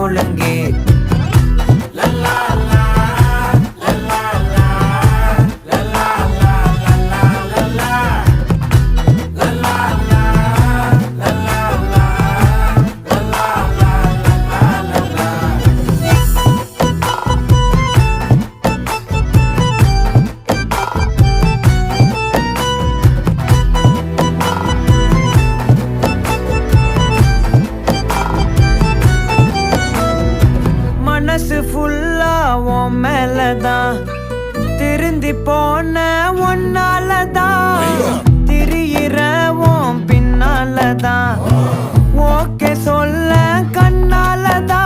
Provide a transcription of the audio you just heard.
ஒழுங்கு மனசு ஃபுல்லா உன் மேலதான் திருந்தி போன ஒன்னாலதான் திரியிற உன் பின்னாலதான் ஓகே சொல்ல கண்ணாலதான்